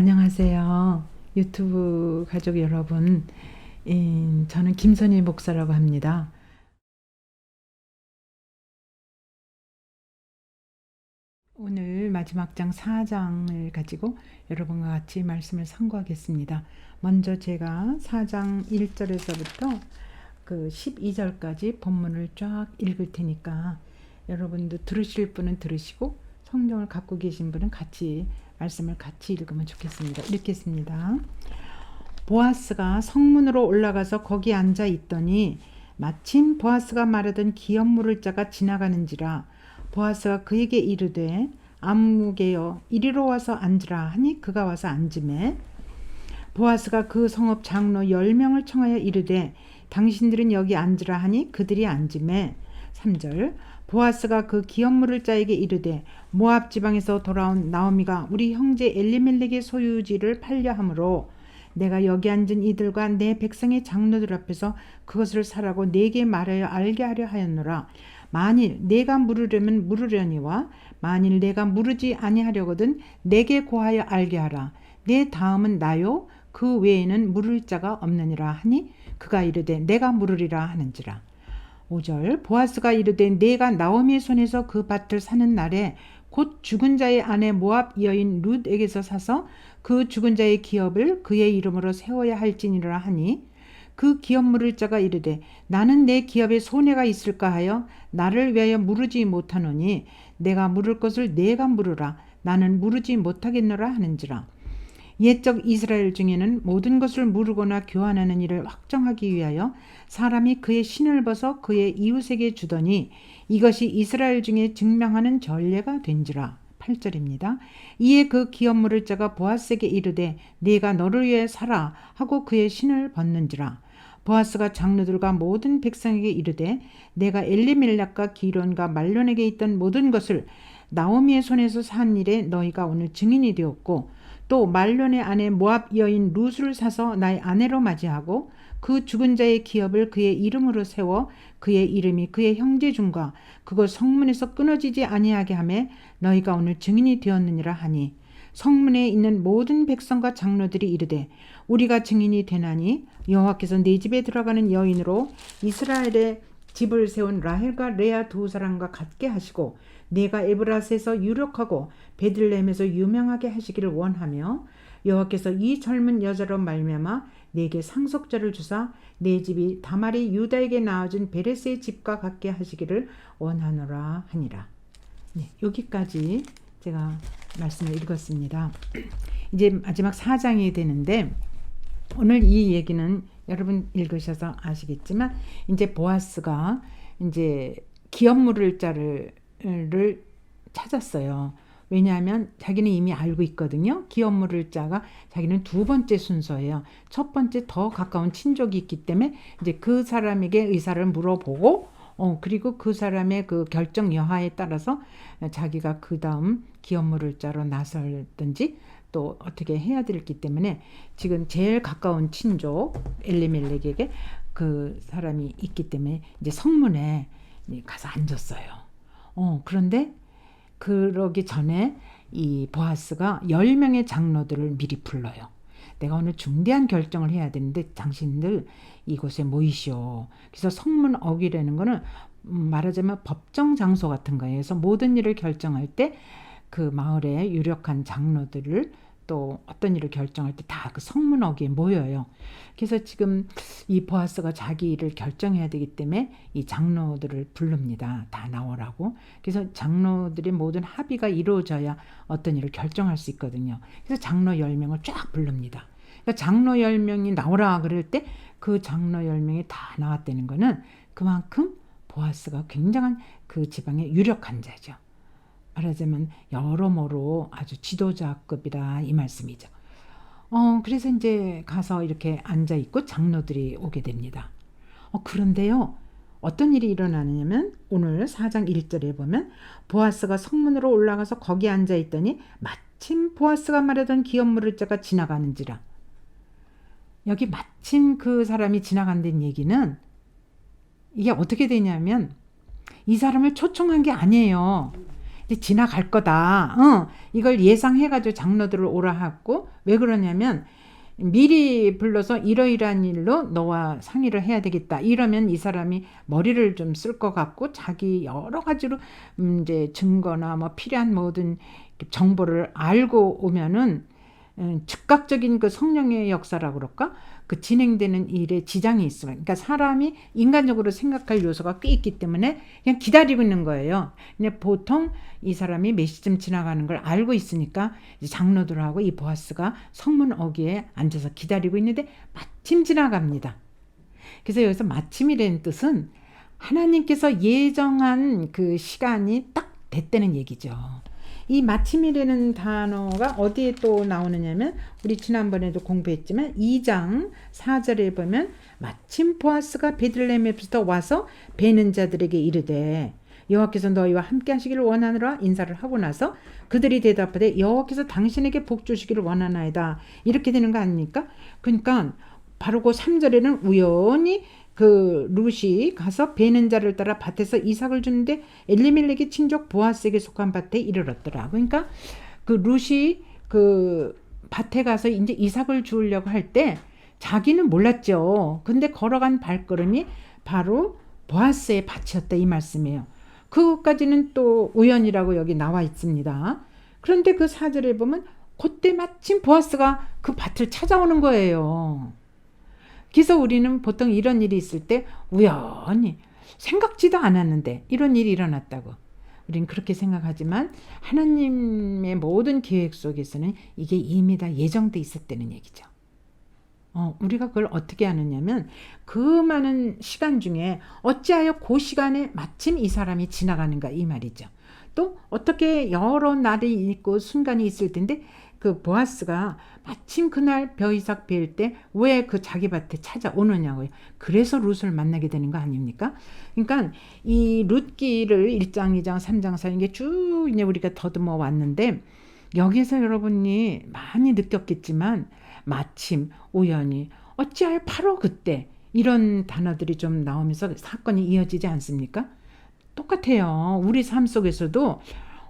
안녕하세요. 유튜브 가족 여러분. 저는 김선희 목사라고 합니다. 오늘 마지막 장 4장을 가지고 여러분과 같이 말씀을 상고하겠습니다. 먼저 제가 4장 1절에서부터 그 12절까지 본문을 쫙 읽을 테니까 여러분도 들으실 분은 들으시고 성경을 갖고 계신 분은 같이 말씀을 같이 읽으면 좋겠습니다. 읽겠습니다. 보아스가 성문으로 올라가서 거기 앉아 있더니 마침 보아스가 말하던 기업 물을 자가 지나가는지라. 보아스가 그에게 이르되 아무개여 이리로 와서 앉으라 하니 그가 와서 앉으매 보아스가 그 성읍 장로 10명을 청하여 이르되 당신들은 여기 앉으라 하니 그들이 앉으매 3절 보아스가 그 기업 물을 자에게 이르되 모압 지방에서 돌아온 나오미가 우리 형제 엘리멜렉의 소유지를 팔려 함으로 내가 여기 앉은 이들과 내 백성의 장로들 앞에서 그것을 사라고 내게 말하여 알게 하려 하였노라. 만일 내가 물으려면 물으려니와 만일 내가 물으지 아니하려거든 내게 고하여 알게 하라. 내 다음은 나요 그 외에는 물을 자가 없느니라 하니 그가 이르되 내가 물으리라 하는지라. 5절 보아스가 이르되 내가 나오미의 손에서 그 밭을 사는 날에 곧 죽은 자의 아내 모압 여인 룻에게서 사서 그 죽은 자의 기업을 그의 이름으로 세워야 할지니라 하니 그 기업 물을 자가 이르되 나는 내 기업에 손해가 있을까 하여 나를 위하여 물으지 못하노니 내가 물을 것을 내가 물으라. 나는 물으지 못하겠노라 하는지라. 옛적 이스라엘 중에는 모든 것을 물으거나 교환하는 일을 확정하기 위하여 사람이 그의 신을 벗어 그의 이웃에게 주더니 이것이 이스라엘 중에 증명하는 전례가 된지라. 8절입니다. 이에 그 기업 물을 자가 보아스에게 이르되 네가 너를 위해 사라 하고 그의 신을 벗는지라. 보아스가 장로들과 모든 백성에게 이르되 내가 엘리멜렉과 기론과 말론에게 있던 모든 것을 나오미의 손에서 산 일에 너희가 오늘 증인이 되었고 또 말론의 아내 모압 여인 룻을 사서 나의 아내로 맞이하고 그 죽은 자의 기업을 그의 이름으로 세워 그의 이름이 그의 형제 중과 그곳 성문에서 끊어지지 아니하게 하매 너희가 오늘 증인이 되었느니라 하니 성문에 있는 모든 백성과 장로들이 이르되 우리가 증인이 되나니 여호와께서 네 집에 들어가는 여인으로 이스라엘의 집을 세운 라헬과 레아 두 사람과 같게 하시고 내가 에브라스에서 유력하고 베들레헴에서 유명하게 하시기를 원하며 여호와께서 이 젊은 여자로 말미암아 내게 상속자를 주사 내 집이 다말이 유다에게 낳아준 베레스의 집과 같게 하시기를 원하노라 하니라. 네, 여기까지 제가 말씀을 읽었습니다. 이제 마지막 4장이 되는데 오늘 이 얘기는 여러분 읽으셔서 아시겠지만 이제 보아스가 이제 기업 물을 자를 찾았어요. 왜냐하면 자기는 이미 알고 있거든요. 기업 물을 자가 자기는 두 번째 순서예요. 첫 번째 더 가까운 친족이 있기 때문에 이제 그 사람에게 의사를 물어보고 그리고 그 사람의 그 결정 여하에 따라서 자기가 그 다음 기업 물을 자로 나설든지 또 어떻게 해야 되기 때문에 지금 제일 가까운 친족 엘리멜렉에게 그 사람이 있기 때문에 이제 성문에 가서 앉았어요. 그런데 그러기 전에 이 보아스가 10명의 장로들을 미리 불러요. 내가 오늘 중대한 결정을 해야 되는데 당신들 이곳에 모이시오. 그래서 성문 어귀라는 거는 말하자면 법정 장소 같은 거예요. 그래서 모든 일을 결정할 때 그 마을의 유력한 장로들을 또 어떤 일을 결정할 때 다 그 성문 어귀에 모여요. 그래서 지금 이 보아스가 자기 일을 결정해야 되기 때문에 이 장로들을 부릅니다. 다 나오라고. 그래서 장로들의 모든 합의가 이루어져야 어떤 일을 결정할 수 있거든요. 그래서 장로 10명을 쫙 부릅니다. 그러니까 장로 10명이 나오라 그럴 때 그 장로 10명이 다 나왔다는 거는 그만큼 보아스가 굉장한 그 지방의 유력한 자죠. 말하자면 여러모로 아주 지도자급이다 이 말씀이죠. 그래서 이제 가서 이렇게 앉아 있고 장로들이 오게 됩니다. 그런데요. 어떤 일이 일어나냐면 오늘 4장 1절에 보면 보아스가 성문으로 올라가서 거기 앉아 있더니 마침 보아스가 말하던 기업 물을 자가 지나가는지라. 여기 마침 그 사람이 지나간다는 얘기는 이게 어떻게 되냐면 이 사람을 초청한 게 아니에요. 이제 지나갈 거다. 이걸 예상해가지고 장로들을 오라 하고, 왜 그러냐면 미리 불러서 이러이러한 일로 너와 상의를 해야 되겠다. 이러면 이 사람이 머리를 좀 쓸 것 같고 자기 여러 가지로 이제 증거나 뭐 필요한 모든 정보를 알고 오면은 즉각적인 그 성령의 역사라고 그럴까? 그 진행되는 일에 지장이 있어요. 그러니까 사람이 인간적으로 생각할 요소가 꽤 있기 때문에 그냥 기다리고 있는 거예요. 근데 보통 이 사람이 몇 시쯤 지나가는 걸 알고 있으니까 이제 장로들하고 이 보아스가 성문 어귀에 앉아서 기다리고 있는데 마침 지나갑니다. 그래서 여기서 마침이라는 뜻은 하나님께서 예정한 그 시간이 딱 됐다는 얘기죠. 이 마침이라는 단어가 어디에 또 나오느냐면 우리 지난번에도 공부했지만 2장 4절에 보면 마침 보아스가 베들레헴에부터 와서 베는 자들에게 이르되 여호와께서 너희와 함께 하시기를 원하노라 인사를 하고 나서 그들이 대답하되 여호와께서 당신에게 복 주시기를 원하나이다. 이렇게 되는 거 아닙니까? 그러니까 바로 그 3절에는 우연히 그 룻이 가서 베는 자를 따라 밭에서 이삭을 주는데 엘리멜렉의 친족 보아스에게 속한 밭에 이르렀더라. 그러니까 그 룻이 그 밭에 가서 이제 이삭을 주려고 할 때 자기는 몰랐죠. 근데 걸어간 발걸음이 바로 보아스의 밭이었다 이 말씀이에요. 그것까지는 또 우연이라고 여기 나와 있습니다. 그런데 그 4절에 보면 그때 마침 보아스가 그 밭을 찾아오는 거예요. 그래서 우리는 보통 이런 일이 있을 때 우연히 생각지도 않았는데 이런 일이 일어났다고 우리는 그렇게 생각하지만 하나님의 모든 계획 속에서는 이게 이미 다 예정돼 있었다는 얘기죠. 우리가 그걸 어떻게 아느냐면 그 많은 시간 중에 어찌하여 그 시간에 마침 이 사람이 지나가는가 이 말이죠. 또 어떻게 여러 날이 있고 순간이 있을 텐데 그 보아스가 마침 그날 벼이삭 베일 때 왜 그 자기 밭에 찾아오느냐고요. 그래서 룻을 만나게 되는 거 아닙니까? 그러니까 이 룻기를 1장, 2장, 3장, 4장 이게 쭉 이제 우리가 더듬어 왔는데 여기서 여러분이 많이 느꼈겠지만 마침, 우연히, 어찌하여 바로 그때 이런 단어들이 좀 나오면서 사건이 이어지지 않습니까? 똑같아요. 우리 삶 속에서도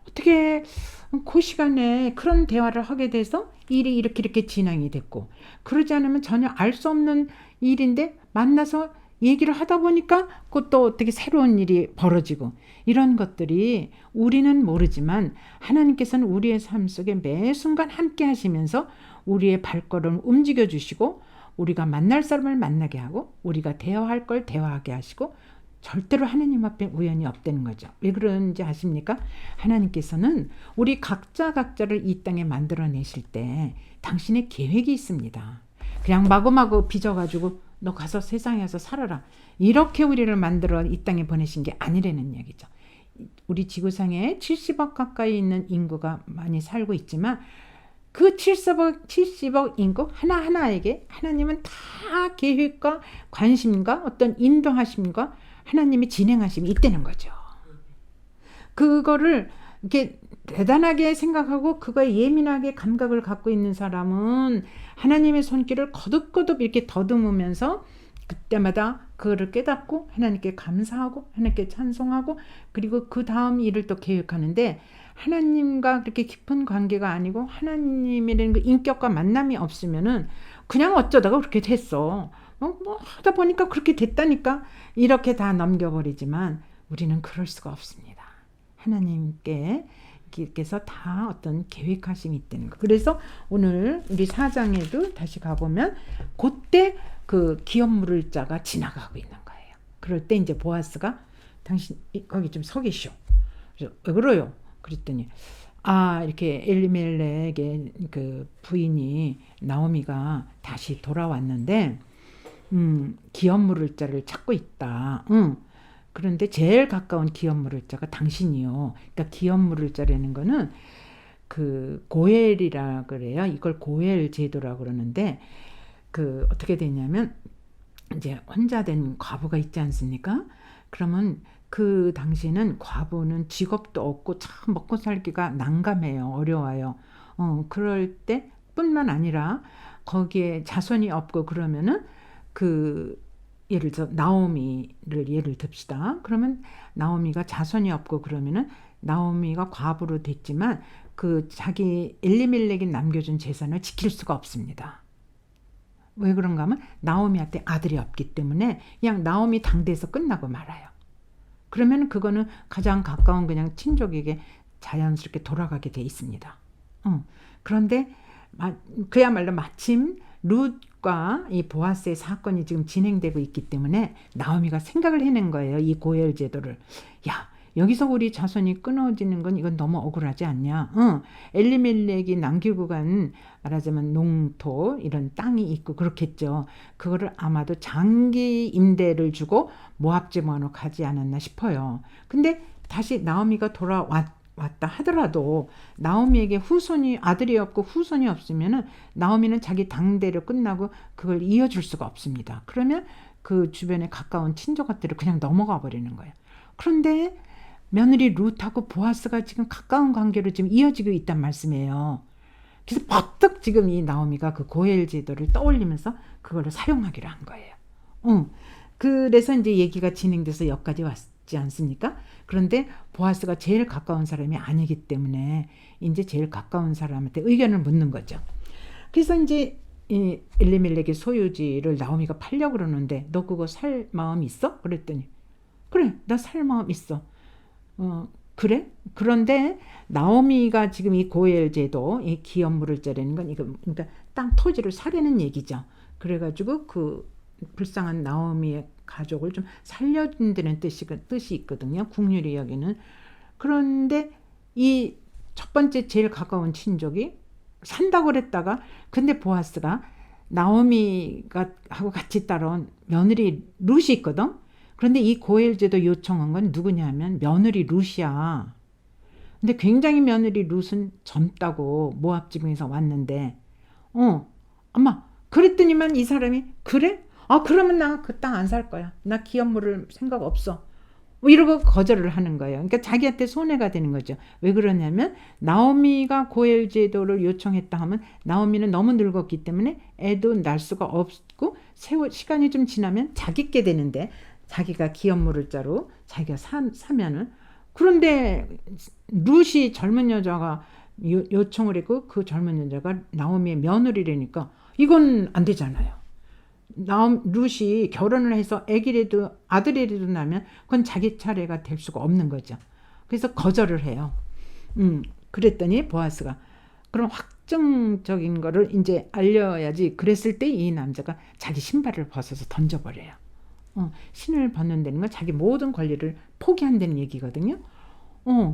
어떻게 그 시간에 그런 대화를 하게 돼서 일이 이렇게 진행이 됐고 그러지 않으면 전혀 알 수 없는 일인데 만나서 얘기를 하다 보니까 그것도 어떻게 새로운 일이 벌어지고 이런 것들이 우리는 모르지만 하나님께서는 우리의 삶 속에 매 순간 함께 하시면서 우리의 발걸음을 움직여 주시고 우리가 만날 사람을 만나게 하고 우리가 대화할 걸 대화하게 하시고 절대로 하나님 앞에 우연이 없다는 거죠. 왜 그런지 아십니까? 하나님께서는 우리 각자를 이 땅에 만들어내실 때 당신의 계획이 있습니다. 그냥 마구마구 빚어가지고 너 가서 세상에서 살아라. 이렇게 우리를 만들어 이 땅에 보내신 게 아니라는 얘기죠. 우리 지구상에 70억 가까이 있는 인구가 많이 살고 있지만 그 70억 인구 하나하나에게 하나님은 다 계획과 관심과 어떤 인도하심과 하나님이 진행하심이 있다는 거죠. 그거를 이렇게 대단하게 생각하고 그거에 예민하게 감각을 갖고 있는 사람은 하나님의 손길을 거듭거듭 이렇게 더듬으면서 그때마다 그거를 깨닫고 하나님께 감사하고 하나님께 찬송하고 그리고 그 다음 일을 또 계획하는데 하나님과 그렇게 깊은 관계가 아니고 하나님이라는 그 인격과 만남이 없으면은 그냥 어쩌다가 그렇게 됐어. 뭐 하다 보니까 그렇게 됐다니까 이렇게 다 넘겨버리지만 우리는 그럴 수가 없습니다. 하나님께서 다 어떤 계획하심이 있다는 거. 그래서 오늘 우리 4장에도 다시 가보면 그때 그 기업 물을 자가 지나가고 있는 거예요. 그럴 때 이제 보아스가 당신 거기 좀 서 계시오. 그래서 왜 그래요? 그랬더니 이렇게 엘리멜렉의 그 부인이 나오미가 다시 돌아왔는데 기업 물을 자를 찾고 있다. 그런데 제일 가까운 기업 물을 자가 당신이요. 그러니까 기업 물을 자라는 거는 그 고엘이라 그래요. 이걸 고엘 제도라고 그러는데 그 어떻게 되냐면 이제 혼자 된 과부가 있지 않습니까? 그러면 그 당시에는 과부는 직업도 없고 참 먹고 살기가 난감해요. 어려워요. 그럴 때 뿐만 아니라 거기에 자손이 없고 그러면은 그 예를 들어 나오미를 예를 듭시다. 그러면 나오미가 자손이 없고 그러면은 나오미가 과부로 됐지만 그 자기 엘리멜렉이 남겨준 재산을 지킬 수가 없습니다. 왜 그런가 하면 나오미한테 아들이 없기 때문에 그냥 나오미 당대에서 끝나고 말아요. 그러면 그거는 가장 가까운 그냥 친족에게 자연스럽게 돌아가게 돼 있습니다. 그런데 그야말로 마침 룻과 이 보아스의 사건이 지금 진행되고 있기 때문에 나오미가 생각을 해낸 거예요. 이 고엘 제도를. 야, 여기서 우리 자손이 끊어지는 건 이건 너무 억울하지 않냐. 엘리멜렉이 남기고 간 말하자면 농토 이런 땅이 있고 그렇겠죠. 그거를 아마도 장기 임대를 주고 모압 제목으로 가지 않았나 싶어요. 근데 다시 나오미가 돌아왔다 하더라도 나오미에게 후손이 아들이 없고 후손이 없으면은 나오미는 자기 당대로 끝나고 그걸 이어줄 수가 없습니다. 그러면 그 주변에 가까운 친족들을 그냥 넘어가 버리는 거예요. 그런데 며느리 룻하고 보아스가 지금 가까운 관계로 지금 이어지고 있단 말씀이에요. 그래서 버뜩 지금 이 나오미가 그 고엘 제도를 떠올리면서 그거를 사용하기로 한 거예요. 그래서 이제 얘기가 진행돼서 여기까지 왔지 않습니까? 그런데 보아스가 제일 가까운 사람이 아니기 때문에 이제 제일 가까운 사람한테 의견을 묻는 거죠. 그래서 이제 이 엘리멜렉의 소유지를 나오미가 팔려고 그러는데 너 그거 살 마음 있어? 그랬더니 그래, 나 살 마음 있어. 그래? 그런데 나오미가 지금 이 고엘 제도, 이 기업 물을 자라는 건 이거 그러니까 땅 토지를 사려는 얘기죠. 그래가지고 그 불쌍한 나오미의 가족을 좀 살려준다는 뜻이 있거든요. 국률이 여기는. 그런데 이 첫 번째 제일 가까운 친족이 산다고 그랬다가 근데 보아스가 나오미가 하고 같이 따라온 며느리 룻이 있거든. 그런데 이 고엘제도 요청한 건 누구냐면 며느리 룻이야. 근데 굉장히 며느리 룻은 젊다고 모압 지방에서 왔는데 엄마 그랬더니만 이 사람이 그래? 그러면 나 그 땅 안 살 거야. 나 기업 물을 생각 없어. 뭐 이러고 거절을 하는 거예요. 그러니까 자기한테 손해가 되는 거죠. 왜 그러냐면 나오미가 고엘 제도를 요청했다 하면 나오미는 너무 늙었기 때문에 애도 날 수가 없고 시간이 좀 지나면 자기께 되는데 자기가 기업 물을 자로 자기가 사면은 그런데 룻이 젊은 여자가 요청을 했고 그 젊은 여자가 나오미의 며느리라니까 이건 안 되잖아요. 룻이 결혼을 해서 아들이라도 나면 그건 자기 차례가 될 수가 없는 거죠. 그래서 거절을 해요. 그랬더니 보아스가 그럼 확정적인 거를 이제 알려야지. 그랬을 때 이 남자가 자기 신발을 벗어서 던져버려요. 신을 벗는다는 건 자기 모든 권리를 포기한다는 얘기거든요.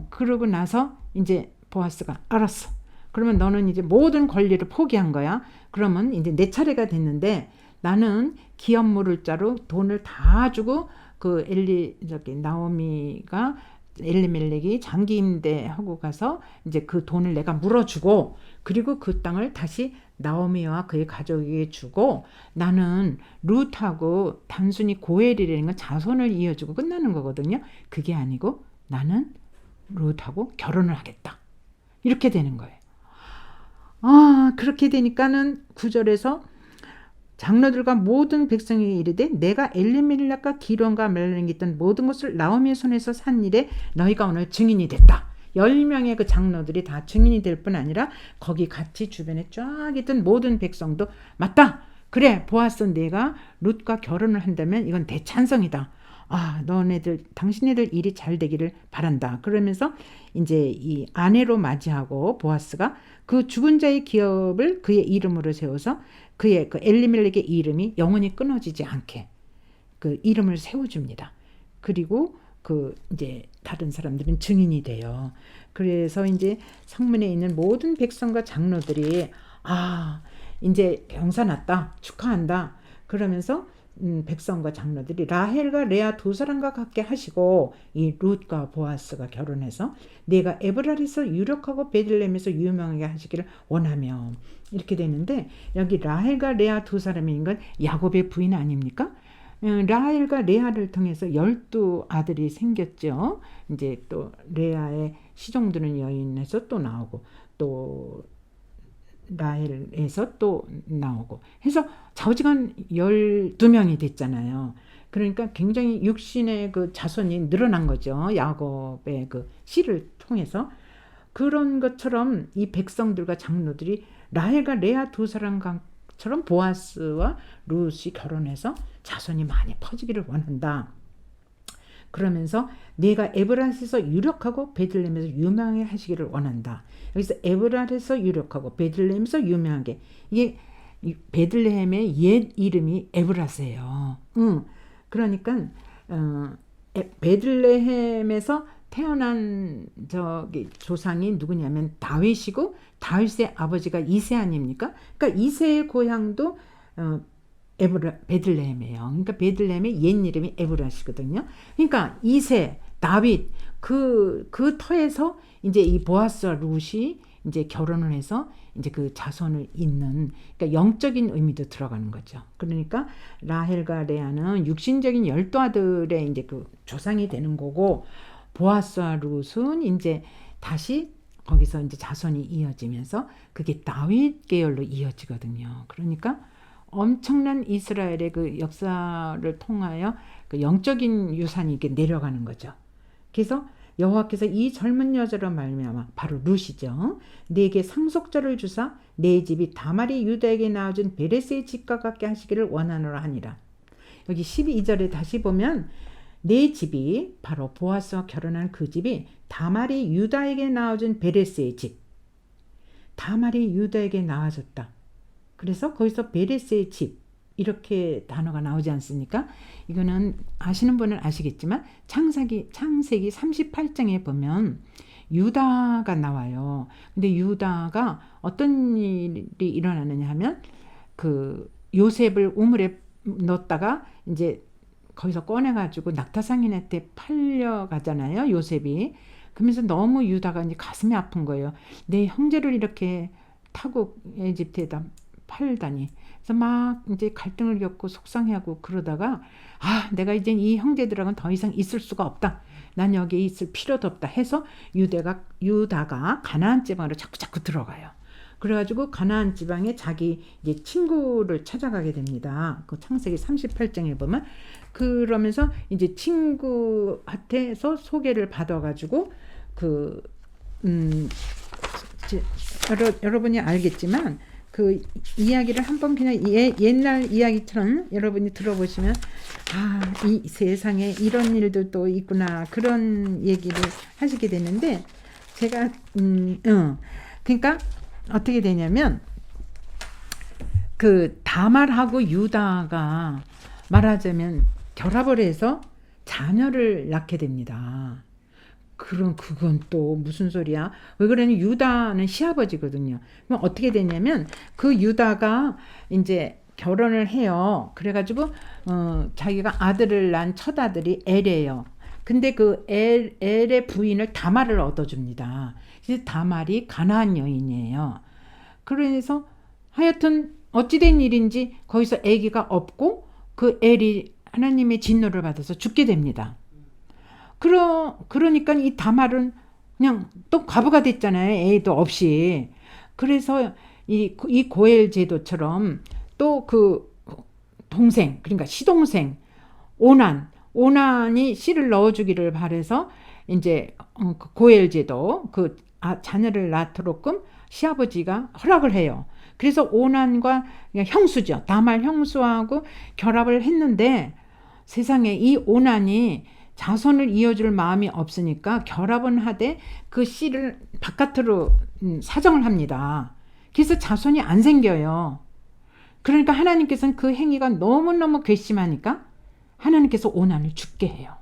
그러고 나서 이제 보아스가 알았어. 그러면 너는 이제 모든 권리를 포기한 거야. 그러면 이제 내 차례가 됐는데 나는 기업 물을 자로 돈을 다 주고 그 나오미가 엘리멜렉이 장기 임대하고 가서 이제 그 돈을 내가 물어주고 그리고 그 땅을 다시 나오미와 그의 가족에게 주고 나는 룻하고 단순히 고엘이라는 건 자손을 이어주고 끝나는 거거든요. 그게 아니고 나는 룻하고 결혼을 하겠다. 이렇게 되는 거예요. 그렇게 되니까는 9절에서 장로들과 모든 백성에게 이르되 내가 엘리멜렉과 기론과 멜렉이 있던 모든 것을 나오미의 손에서 산 일에 너희가 오늘 증인이 됐다. 10명의 그 장로들이 다 증인이 될 뿐 아니라 거기 같이 주변에 쫙 있던 모든 백성도 맞다. 그래 보아스 내가 룻과 결혼을 한다면 이건 대찬성이다. 너네들 당신네들 일이 잘 되기를 바란다. 그러면서 이제 이 아내로 맞이하고 보아스가 그 죽은 자의 기업을 그의 이름으로 세워서 그의 그 엘리멜렉의 이름이 영원히 끊어지지 않게 그 이름을 세워줍니다. 그리고 그 이제 다른 사람들은 증인이 돼요. 그래서 이제 성문에 있는 모든 백성과 장로들이 이제 병사 났다 축하한다 그러면서 백성과 장로들이 라헬과 레아 두 사람과 같게 하시고 이 룻과 보아스가 결혼해서 내가 에브랄에서 유력하고 베들레헴에서 유명하게 하시기를 원하며 이렇게 되는데 여기 라헬과 레아 두 사람인 건 야곱의 부인 아닙니까? 라헬과 레아를 통해서 12아들이 생겼죠. 이제 또 레아의 시종드는 여인에서 또 나오고 또 라헬에서 또 나오고 해서 좌우지간 12명이 됐잖아요. 그러니까 굉장히 육신의 그 자손이 늘어난 거죠. 야곱의 그 씨를 통해서. 그런 것처럼 이 백성들과 장로들이 라헬과 레아 두 사람처럼 보아스와 룻이 결혼해서 자손이 많이 퍼지기를 원한다. 그러면서 내가 에브랏에서 유력하고 베들레헴에서 유명하게 하시기를 원한다. 여기서 에브랏에서 유력하고 베들레헴에서 유명하게, 이게 베들레헴의 옛 이름이 에브랏이에요. 그러니까 베들레헴에서 태어난 저기 조상이 누구냐면 다윗이고, 다윗의 아버지가 이세 아닙니까? 그러니까 이세의 고향도 베들레헴이에요. 그러니까 베들레헴의 옛 이름이 에브랏이거든요. 그러니까 이세, 다윗 그 터에서 이제 이 보아스와 룻이 이제 결혼을 해서 이제 그 자손을 잇는, 그러니까 영적인 의미도 들어가는 거죠. 그러니까 라헬과 레아는 육신적인 열두 아들의 이제 그 조상이 되는 거고, 보아스와 룻은 이제 다시 거기서 이제 자손이 이어지면서 그게 다윗 계열로 이어지거든요. 그러니까 엄청난 이스라엘의 그 역사를 통하여 그 영적인 유산이 이렇게 내려가는 거죠. 그래서 여호와께서 이 젊은 여자로 말미암아, 바로 룻이죠, 내게 상속자를 주사 내 집이 다말이 유다에게 낳아준 베레스의 집과 같게 하시기를 원하노라 하니라. 여기 12절에 다시 보면 내 집이, 바로 보아스와 결혼한 그 집이 다말이 유다에게 낳아준 베레스의 집, 다말이 유다에게 낳아줬다. 그래서 거기서 베레스의 집 이렇게 단어가 나오지 않습니까? 이거는 아시는 분은 아시겠지만 창세기 38장에 보면 유다가 나와요. 근데 유다가 어떤 일이 일어나느냐 하면, 그 요셉을 우물에 넣었다가 이제 거기서 꺼내가지고 낙타상인한테 팔려가잖아요, 요셉이. 그러면서 너무 유다가 이제 가슴이 아픈 거예요. 내 형제를 이렇게 타고 에집트에다 팔다니. 그래서 막 이제 갈등을 겪고 속상해하고 그러다가, 내가 이제 이 형제들하고는 더 이상 있을 수가 없다. 난 여기에 있을 필요도 없다 해서 유다가 가나안 지방으로 자꾸 들어가요. 그래가지고 가나안 지방에 자기 이제 친구를 찾아가게 됩니다. 그 창세기 38장에 보면. 그러면서 이제 친구한테서 소개를 받아가지고 여러분이 알겠지만 그 이야기를 한번 그냥 옛날 이야기처럼 여러분이 들어보시면, 이 세상에 이런 일도 또 있구나, 그런 얘기를 하시게 되는데, 제가 그러니까 어떻게 되냐면, 그 다말하고 유다가 말하자면 결합을 해서 자녀를 낳게 됩니다. 그건 또 무슨 소리야? 왜 그러냐면 유다는 시아버지거든요. 그럼 어떻게 되냐면, 그 유다가 이제 결혼을 해요. 그래가지고 자기가 아들을 낳은 첫 아들이 엘이에요. 근데 그 엘의 부인을 다말을 얻어줍니다. 그래서 다말이 가나안 여인이에요. 그래서 하여튼 어찌된 일인지 거기서 아기가 없고, 그 엘이 하나님의 진노를 받아서 죽게 됩니다. 그러니까 이 다말은 그냥 또 과부가 됐잖아요, 애도 없이. 그래서 이 고엘 제도처럼 또 그 동생, 그러니까 시동생 오난이 씨를 넣어주기를 바래서 이제 고엘 제도, 그 자녀를 낳도록끔 시아버지가 허락을 해요. 그래서 오난과 형수죠, 다말 형수하고 결합을 했는데, 세상에 이 오난이 자손을 이어줄 마음이 없으니까 결합은 하되 그 씨를 바깥으로 사정을 합니다. 그래서 자손이 안 생겨요. 그러니까 하나님께서는 그 행위가 너무너무 괘씸하니까 하나님께서 오난을 죽게 해요.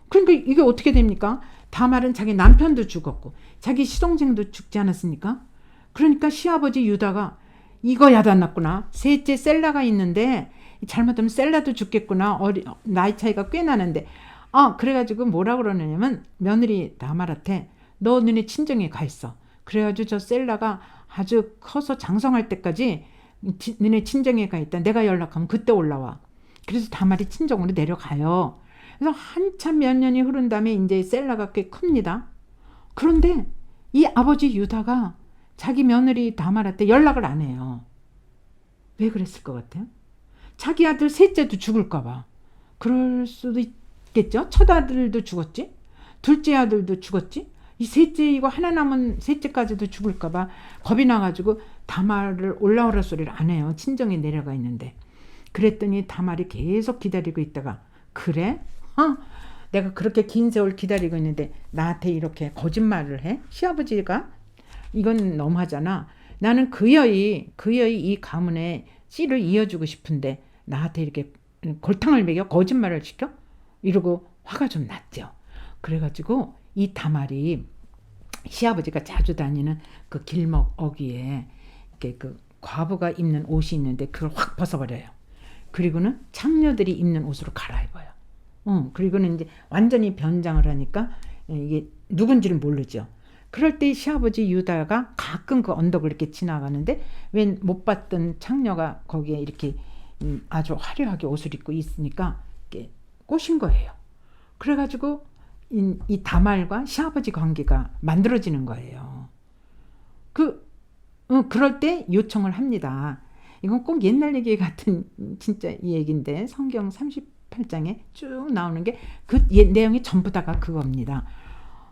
그러니까 이게 어떻게 됩니까? 다말은 자기 남편도 죽었고 자기 시동생도 죽지 않았습니까? 그러니까 시아버지 유다가 이거 야단났구나. 셋째 셀라가 있는데 잘못하면 셀라도 죽겠구나. 나이 차이가 꽤 나는데. 그래가지고 뭐라 그러느냐면, 며느리 다말한테 너 너네 친정에 가 있어. 그래가지고 저 셀라가 아주 커서 장성할 때까지 너네 친정에 가 있다. 내가 연락하면 그때 올라와. 그래서 다말이 친정으로 내려가요. 그래서 한참 몇 년이 흐른 다음에 이제 셀라가 꽤 큽니다. 그런데 이 아버지 유다가 자기 며느리 다말한테 연락을 안 해요. 왜 그랬을 것 같아요? 자기 아들 셋째도 죽을까 봐. 그럴 수도 있겠죠. 첫 아들도 죽었지. 둘째 아들도 죽었지. 이 셋째 이거 하나 남은 셋째까지도 죽을까봐 겁이 나가지고 다말을 올라오라 소리를 안 해요. 친정에 내려가 있는데. 그랬더니 다말이 계속 기다리고 있다가 그래? 내가 그렇게 긴 세월 기다리고 있는데 나한테 이렇게 거짓말을 해? 시아버지가? 이건 너무하잖아. 나는 그 여의 이 가문의 씨를 이어주고 싶은데 나한테 이렇게 골탕을 먹여 거짓말을 시켜? 이러고 화가 좀 났죠. 그래가지고 이 다말이 시아버지가 자주 다니는 그 길목 어귀에 이렇게 그 과부가 입는 옷이 있는데 그걸 확 벗어버려요. 그리고는 창녀들이 입는 옷으로 갈아입어요. 그리고는 이제 완전히 변장을 하니까 이게 누군지를 모르죠. 그럴 때 시아버지 유다가 가끔 그 언덕을 이렇게 지나가는데 웬 못 봤던 창녀가 거기에 이렇게 아주 화려하게 옷을 입고 있으니까 이렇게 꼬신 거예요. 그래가지고 이 다말과 시아버지 관계가 만들어지는 거예요. 그럴 때 요청을 합니다. 이건 꼭 옛날 얘기 같은 진짜 얘기인데 성경 38장에 쭉 나오는 게 그 내용이 전부 다가 그겁니다.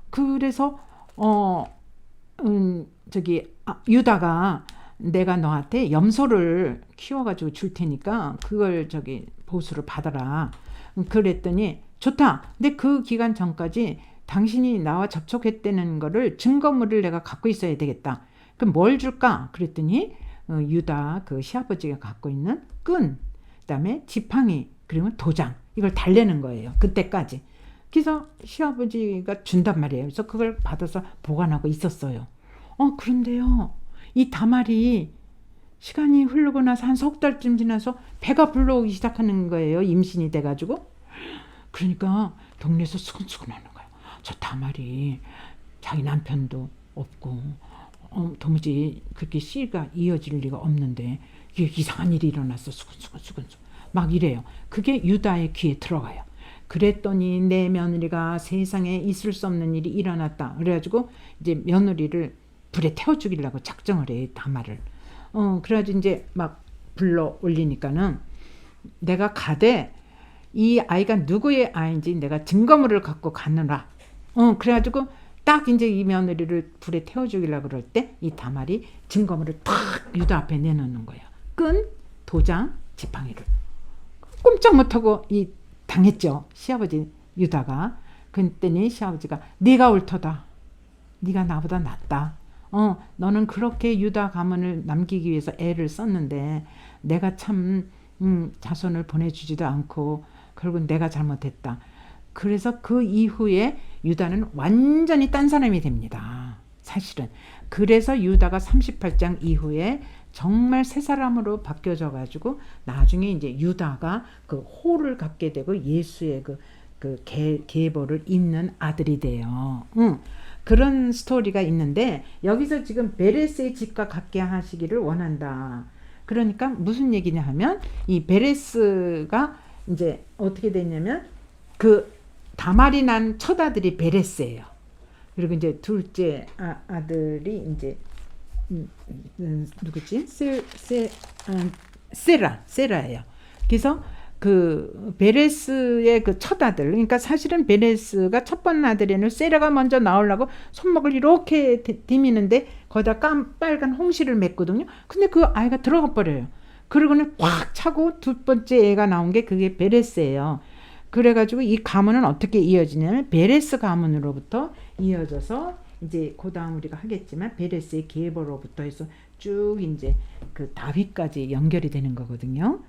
그래서 유다가 내가 너한테 염소를 키워가지고 줄 테니까 그걸 보수를 받아라. 그랬더니 좋다. 근데 그 기간 전까지 당신이 나와 접촉했다는 거를 증거물을 내가 갖고 있어야 되겠다. 그럼 뭘 줄까? 그랬더니 유다 그 시아버지가 갖고 있는 끈, 그다음에 지팡이, 그리고 도장 이걸 달래는 거예요. 그때까지. 그래서 시아버지가 준단 말이에요. 그래서 그걸 받아서 보관하고 있었어요. 그런데요. 이 다말이 시간이 흐르고 나서 한 석 달쯤 지나서 배가 불러오기 시작하는 거예요. 임신이 돼가지고. 그러니까 동네에서 수근수근하는 거예요. 저 다말이 자기 남편도 없고 도무지 그렇게 씨가 이어질 리가 없는데 이게 이상한 일이 일어났어. 수근수근 막 이래요. 그게 유다의 귀에 들어가요. 그랬더니 내 며느리가 세상에 있을 수 없는 일이 일어났다. 그래가지고 이제 며느리를 불에 태워 죽이려고 작정을 해. 다말을. 그래가지고 이제 막 불러 올리니까는 내가 가되 이 아이가 누구의 아이인지 내가 증거물을 갖고 가느라. 그래가지고 딱 이제 이 며느리를 불에 태워 죽이려고 그럴 때 이 다말이 증거물을 탁 유다 앞에 내놓는 거예요. 끈, 도장, 지팡이를. 꼼짝 못하고 당했죠. 시아버지 유다가. 그랬더니 시아버지가 네가 옳도다. 네가 나보다 낫다. 너는 그렇게 유다 가문을 남기기 위해서 애를 썼는데 내가 참 자손을 보내주지도 않고 결국 내가 잘못했다. 그래서 그 이후에 유다는 완전히 딴 사람이 됩니다. 사실은. 그래서 유다가 38장 이후에 정말 새 사람으로 바뀌어져 가지고 나중에 이제 유다가 그 호를 갖게 되고 예수의 그 계보를 잇는 아들이 돼요. 그런 스토리가 있는데 여기서 지금 베레스의 집과 같게 하시기를 원한다. 그러니까 무슨 얘기냐 하면 이 베레스가 이제 어떻게 됐냐면 그 다말이 난 첫 아들이 베레스예요. 그리고 이제 둘째 아들이 이제 누구지? 세라예요. 그래서 그 베레스의 그 첫 아들, 그러니까 사실은 베레스가 첫 번째 아들에는 세라가 먼저 나오려고 손목을 이렇게 디미는데 거기다 빨간 홍시를 맺거든요. 근데 그 아이가 들어가 버려요. 그러고는 꽉 차고 두 번째 애가 나온 게 그게 베레스예요. 그래가지고 이 가문은 어떻게 이어지냐면 베레스 가문으로부터 이어져서 이제 그 다음 우리가 하겠지만 베레스의 계보로부터 해서 쭉 이제 그 다윗까지 연결이 되는 거거든요.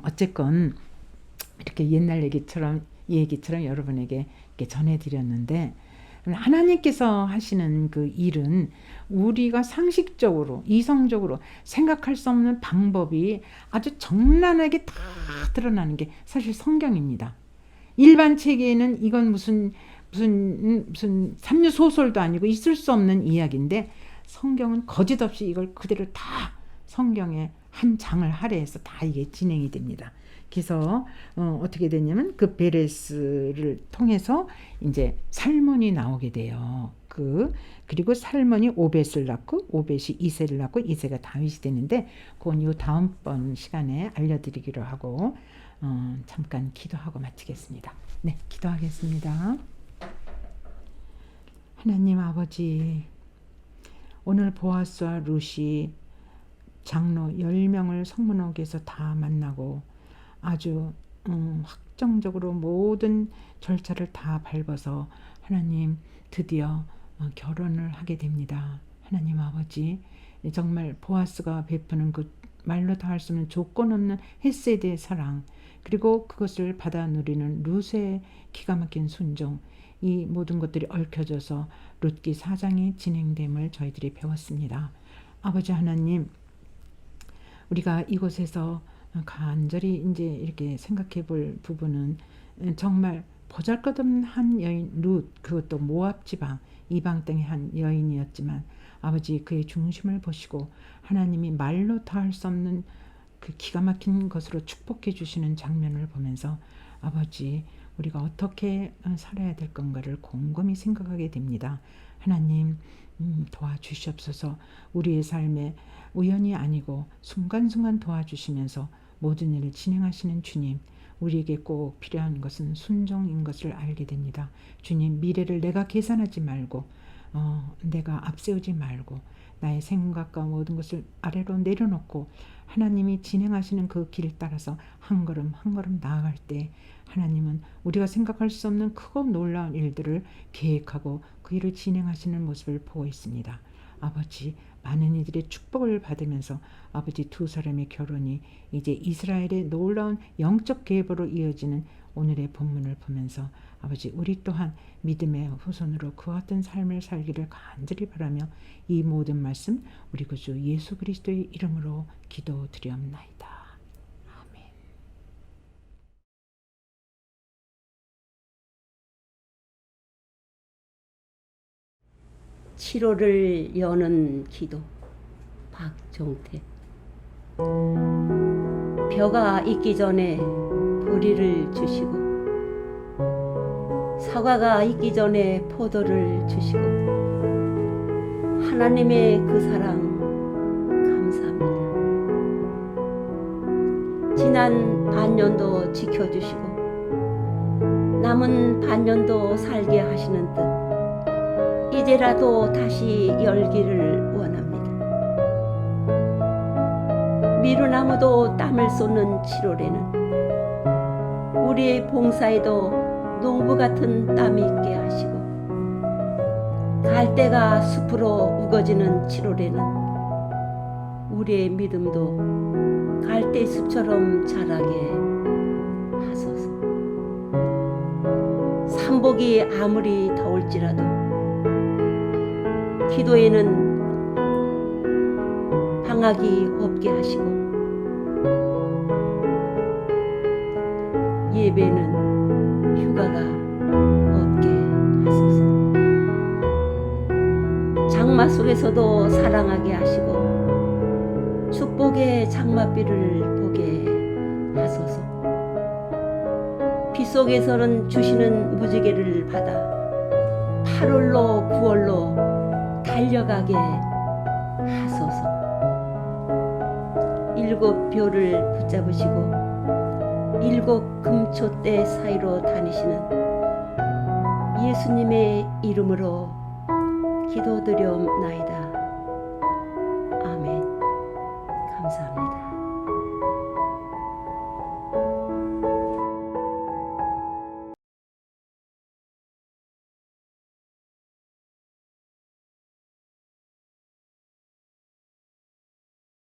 어쨌건 이렇게 옛날 얘기처럼 여러분에게 이렇게 전해드렸는데 하나님께서 하시는 그 일은 우리가 상식적으로 이성적으로 생각할 수 없는 방법이 아주 적나라하게 다 드러나는 게 사실 성경입니다. 일반 책에는 이건 무슨 삼류 소설도 아니고 있을 수 없는 이야기인데 성경은 거짓 없이 이걸 그대로 다 성경의 한 장을 할애해서 다 이게 진행이 됩니다. 그래서 어떻게 됐냐면 그 베레스를 통해서 이제 살몬이 나오게 돼요. 그리고 살몬이 오벳을 낳고 오벳이 이새를 낳고 이새가 다윗이 되는데 그건 요 다음번 시간에 알려드리기로 하고 잠깐 기도하고 마치겠습니다. 네, 기도하겠습니다. 하나님 아버지, 오늘 보아스와 룻이 장로 10명을 성문옥에서 다 만나고 아주 확정적으로 모든 절차를 다 밟아서 하나님 드디어 결혼을 하게 됩니다. 하나님 아버지, 정말 보아스가 베푸는 그 말로 다 할 수 없는 조건 없는 헤세드의 사랑, 그리고 그것을 받아 누리는 룻의 기가 막힌 순종, 이 모든 것들이 얽혀져서 룻기 4장이 진행됨을 저희들이 배웠습니다. 아버지 하나님, 우리가 이곳에서 간절히 이제 이렇게 생각해 볼 부분은 정말 보잘것없는 한 여인 룻, 그것도 모압 지방 이방 땅의 한 여인이었지만 아버지 그의 중심을 보시고 하나님이 말로 다 할 수 없는 그 기가 막힌 것으로 축복해 주시는 장면을 보면서 아버지, 우리가 어떻게 살아야 될 건가를 곰곰이 생각하게 됩니다. 하나님 도와주시옵소서. 우리의 삶에 우연이 아니고 순간순간 도와주시면서 모든 일을 진행하시는 주님, 우리에게 꼭 필요한 것은 순종인 것을 알게 됩니다. 주님, 미래를 내가 계산하지 말고 내가 앞세우지 말고 나의 생각과 모든 것을 아래로 내려놓고 하나님이 진행하시는 그 길 따라서 한 걸음 한 걸음 나아갈 때 하나님은 우리가 생각할 수 없는 크고 놀라운 일들을 계획하고 그 일을 진행하시는 모습을 보고 있습니다. 아버지, 많은 이들의 축복을 받으면서 아버지 두 사람의 결혼이 이제 이스라엘의 놀라운 영적 계보로 이어지는 오늘의 본문을 보면서 아버지, 우리 또한 믿음의 후손으로 그와 같은 삶을 살기를 간절히 바라며 이 모든 말씀 우리 구주 예수 그리스도의 이름으로 기도드리옵나이다. 아멘. 치료를 여는 기도. 박종태. 벼가 익기 전에 보리를 주시고 사과가 익기 전에 포도를 주시고 하나님의 그 사랑 감사합니다. 지난 반년도 지켜주시고 남은 반년도 살게 하시는 듯 이제라도 다시 열기를 원합니다. 미루나무도 땀을 쏟는 7월에는 우리의 봉사에도 농부 같은 땀이 있게 하시고 갈대가 숲으로 우거지는 7월에는 우리의 믿음도 갈대 숲처럼 자라게 하소서. 삼복이 아무리 더울지라도 기도에는 방학이 없게 하시고 예배는 휴가가 없게 하소서. 장마 속에서도 사랑하게 하시고 축복의 장마비를 보게 하소서. 비 속에서는 주시는 무지개를 받아 8월로 9월로 달려가게 하소서. 7 벼를 붙잡으시고 7 금초대 사이로 다니시는 예수님의 이름으로 기도드려옵나이다. 아멘. 감사합니다.